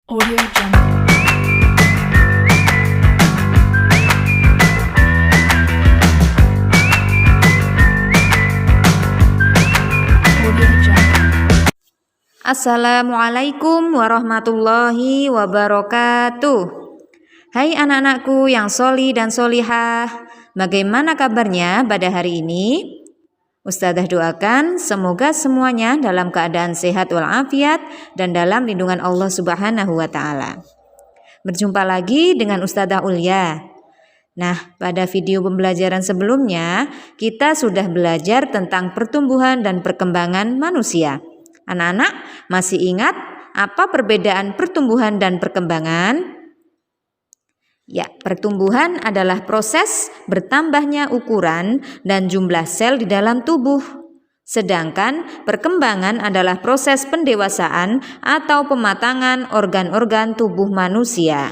Audio Jungle. Audio Jungle. Assalamualaikum warahmatullahi wabarakatuh. Hai anak-anakku yang soli dan solihah, bagaimana kabarnya pada hari ini? Ustadzah doakan semoga semuanya dalam keadaan sehat walafiat dan dalam lindungan Allah Subhanahu wa Ta'ala. Berjumpa lagi dengan Ustadzah Ulia. Nah, pada video pembelajaran sebelumnya kita sudah belajar tentang pertumbuhan dan perkembangan manusia. Anak-anak masih ingat apa perbedaan pertumbuhan dan perkembangan? Ya, pertumbuhan adalah proses bertambahnya ukuran dan jumlah sel di dalam tubuh. Sedangkan perkembangan adalah proses pendewasaan atau pematangan organ-organ tubuh manusia.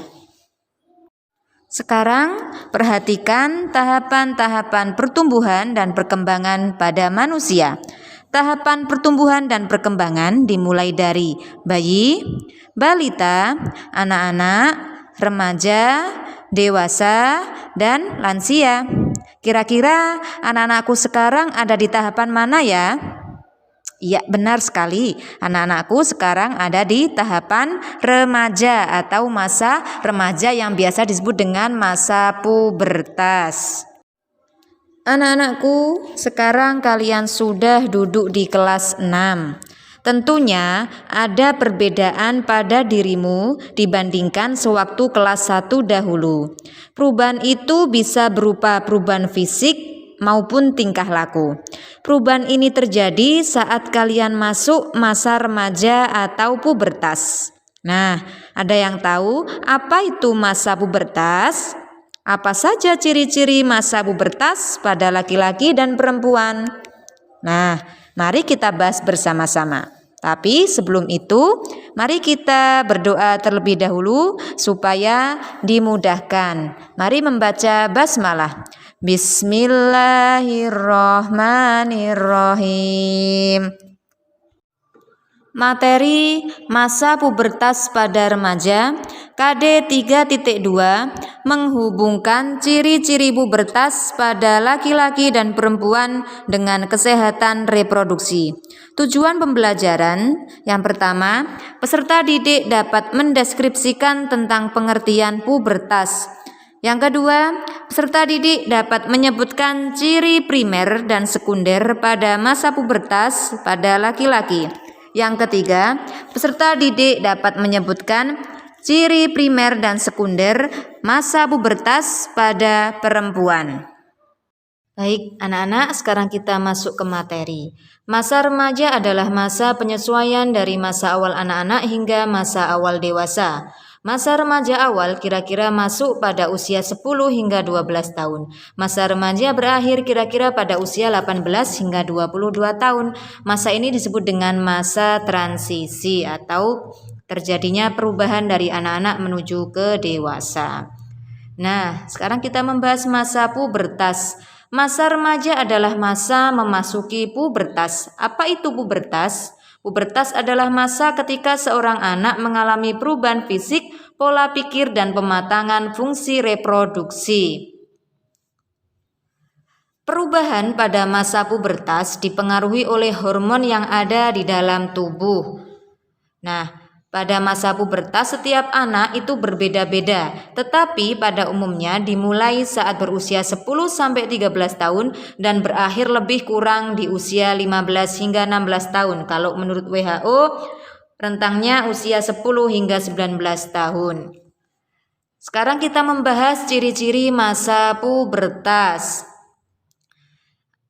Sekarang perhatikan tahapan-tahapan pertumbuhan dan perkembangan pada manusia. Tahapan pertumbuhan dan perkembangan dimulai dari bayi, balita, anak-anak, remaja, dewasa, dan lansia. Kira-kira anak-anakku sekarang ada di tahapan mana ya? Ya, benar sekali. Anak-anakku sekarang ada di tahapan remaja atau masa remaja yang biasa disebut dengan masa pubertas. Anak-anakku, sekarang kalian sudah duduk di kelas 6. Tentunya ada perbedaan pada dirimu dibandingkan sewaktu kelas 1 dahulu. Perubahan itu bisa berupa perubahan fisik maupun tingkah laku. Perubahan ini terjadi saat kalian masuk masa remaja atau pubertas. Nah, ada yang tahu apa itu masa pubertas? Apa saja ciri-ciri masa pubertas pada laki-laki dan perempuan? Nah, mari kita bahas bersama-sama. Tapi sebelum itu, mari kita berdoa terlebih dahulu supaya dimudahkan. Mari membaca basmalah. Bismillahirrahmanirrahim. Materi masa pubertas pada remaja KD 3.2 menghubungkan ciri-ciri pubertas pada laki-laki dan perempuan dengan kesehatan reproduksi. Tujuan pembelajaran yang pertama, peserta didik dapat mendeskripsikan tentang pengertian pubertas. Yang kedua, peserta didik dapat menyebutkan ciri primer dan sekunder pada masa pubertas pada laki-laki. Yang ketiga, peserta didik dapat menyebutkan ciri primer dan sekunder masa pubertas pada perempuan. Baik, anak-anak, sekarang kita masuk ke materi. Masa remaja adalah masa penyesuaian dari masa awal anak-anak hingga masa awal dewasa. Masa remaja awal kira-kira masuk pada usia 10 hingga 12 tahun. Masa remaja berakhir kira-kira pada usia 18 hingga 22 tahun. Masa ini disebut dengan masa transisi atau terjadinya perubahan dari anak-anak menuju ke dewasa. Nah, sekarang kita membahas masa pubertas. Masa remaja adalah masa memasuki pubertas. Apa itu pubertas? Pubertas adalah masa ketika seorang anak mengalami perubahan fisik, pola pikir, dan pematangan fungsi reproduksi. Perubahan pada masa pubertas dipengaruhi oleh hormon yang ada di dalam tubuh. Nah, pada masa pubertas setiap anak itu berbeda-beda, tetapi pada umumnya dimulai saat berusia 10-13 tahun dan berakhir lebih kurang di usia 15 hingga 16 tahun. Kalau menurut WHO, rentangnya usia 10 hingga 19 tahun. Sekarang kita membahas ciri-ciri masa pubertas.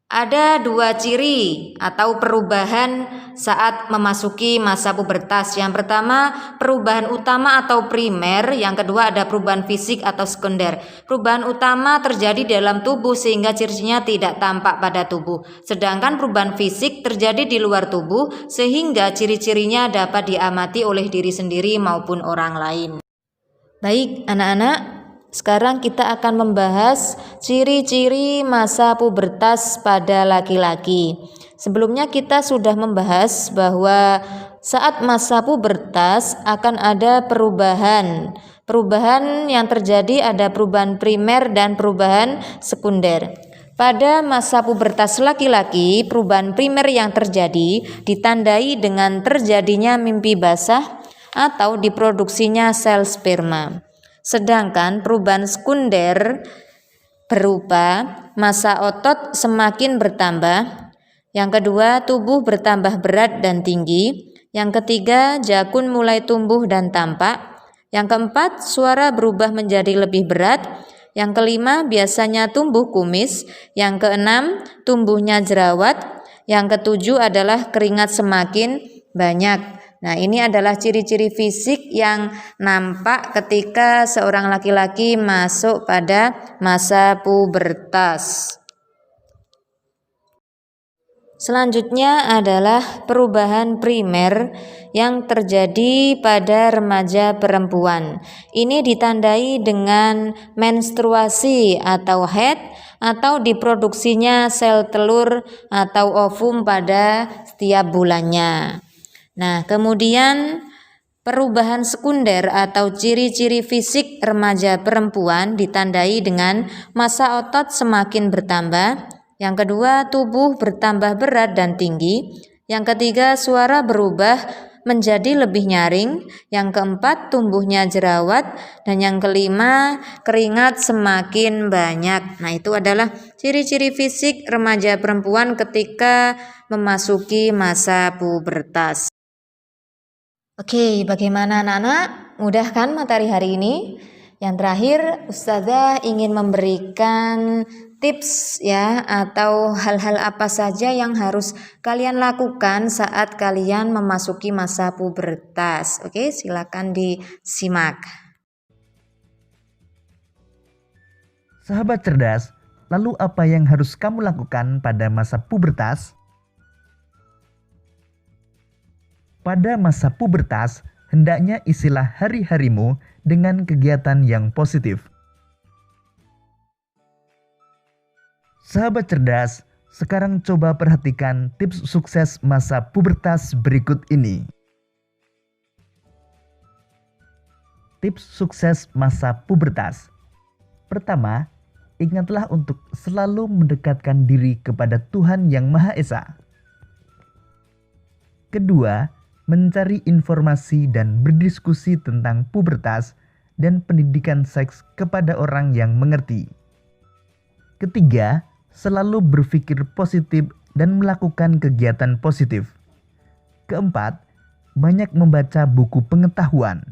Ada dua ciri atau perubahan saat memasuki masa pubertas. Yang pertama, perubahan utama atau primer. Yang kedua, ada perubahan fisik atau sekunder. Perubahan utama terjadi dalam tubuh sehingga cirinya tidak tampak pada tubuh. Sedangkan perubahan fisik terjadi di luar tubuh sehingga ciri-cirinya dapat diamati oleh diri sendiri maupun orang lain. Baik, anak-anak. Sekarang kita akan membahas ciri-ciri masa pubertas pada laki-laki. Sebelumnya kita sudah membahas bahwa Saat masa pubertas akan ada perubahan. Perubahan yang terjadi ada perubahan primer dan perubahan sekunder. Pada masa pubertas laki-laki, perubahan primer yang terjadi ditandai dengan terjadinya mimpi basah atau diproduksinya sel sperma. Sedangkan perubahan sekunder berupa massa otot semakin bertambah. Yang kedua, tubuh bertambah berat dan tinggi. Yang ketiga, jakun mulai tumbuh dan tampak. Yang keempat, suara berubah menjadi lebih berat. Yang kelima, biasanya tumbuh kumis. Yang keenam, tumbuhnya jerawat. Yang ketujuh adalah keringat semakin banyak. Nah, ini adalah ciri-ciri fisik yang nampak ketika seorang laki-laki masuk pada masa pubertas. Selanjutnya adalah perubahan primer yang terjadi pada remaja perempuan. Ini ditandai dengan menstruasi atau haid atau diproduksinya sel telur atau ovum pada setiap bulannya. Nah, kemudian perubahan sekunder atau ciri-ciri fisik remaja perempuan ditandai dengan massa otot semakin bertambah. Yang kedua, tubuh bertambah berat dan tinggi. Yang ketiga, suara berubah menjadi lebih nyaring. Yang keempat, tumbuhnya jerawat. Dan yang kelima, keringat semakin banyak. Nah, itu adalah ciri-ciri fisik remaja perempuan ketika memasuki masa pubertas. Oke, bagaimana anak-anak? Mudah kan materi hari ini? Yang terakhir, Ustazah ingin memberikan tips ya, atau hal-hal apa saja yang harus kalian lakukan saat kalian memasuki masa pubertas. Oke, silakan disimak. Sahabat cerdas, lalu apa yang harus kamu lakukan pada masa pubertas? Pada masa pubertas, hendaknya isilah hari-harimu dengan kegiatan yang positif. Sahabat cerdas, sekarang coba perhatikan tips sukses masa pubertas berikut ini. Tips sukses masa pubertas. Pertama, ingatlah untuk selalu mendekatkan diri kepada Tuhan Yang Maha Esa. Kedua, mencari informasi dan berdiskusi tentang pubertas dan pendidikan seks kepada orang yang mengerti. Ketiga, selalu berpikir positif dan melakukan kegiatan positif. Keempat, banyak membaca buku pengetahuan.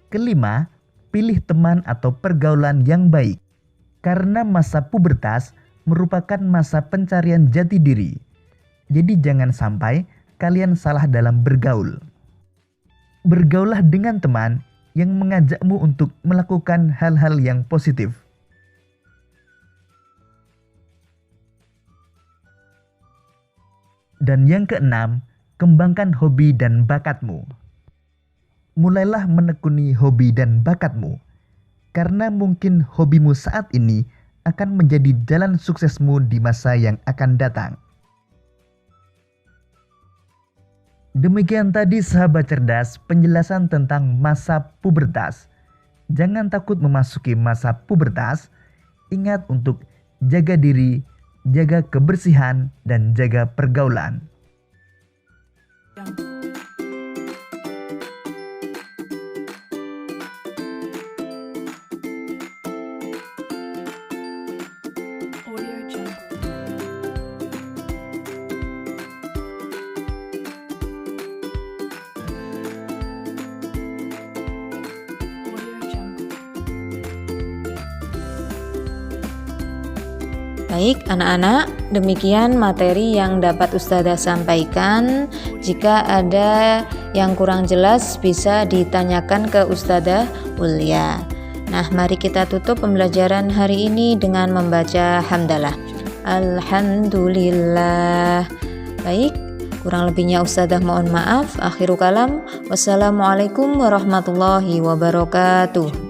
Kelima, pilih teman atau pergaulan yang baik. Karena masa pubertas merupakan masa pencarian jati diri. Jadi jangan sampai kalian salah dalam bergaul. Bergaulah dengan teman yang mengajakmu untuk melakukan hal-hal yang positif. Dan yang keenam, kembangkan hobi dan bakatmu. Mulailah menekuni hobi dan bakatmu, karena mungkin hobimu saat ini akan menjadi jalan suksesmu di masa yang akan datang. Demikian tadi sahabat cerdas penjelasan tentang masa pubertas. Jangan takut memasuki masa pubertas. Ingat untuk jaga diri, jaga kebersihan, dan jaga pergaulan. Audio Jungle. Audio Jungle. Baik anak-anak, demikian materi yang dapat Ustazah sampaikan. Jika ada yang kurang jelas bisa ditanyakan ke Ustazah Ulia. Nah, mari kita tutup pembelajaran hari ini dengan membaca hamdalah. Alhamdulillah. Baik, kurang lebihnya Ustazah mohon maaf. Akhiru kalam. Wassalamualaikum warahmatullahi wabarakatuh.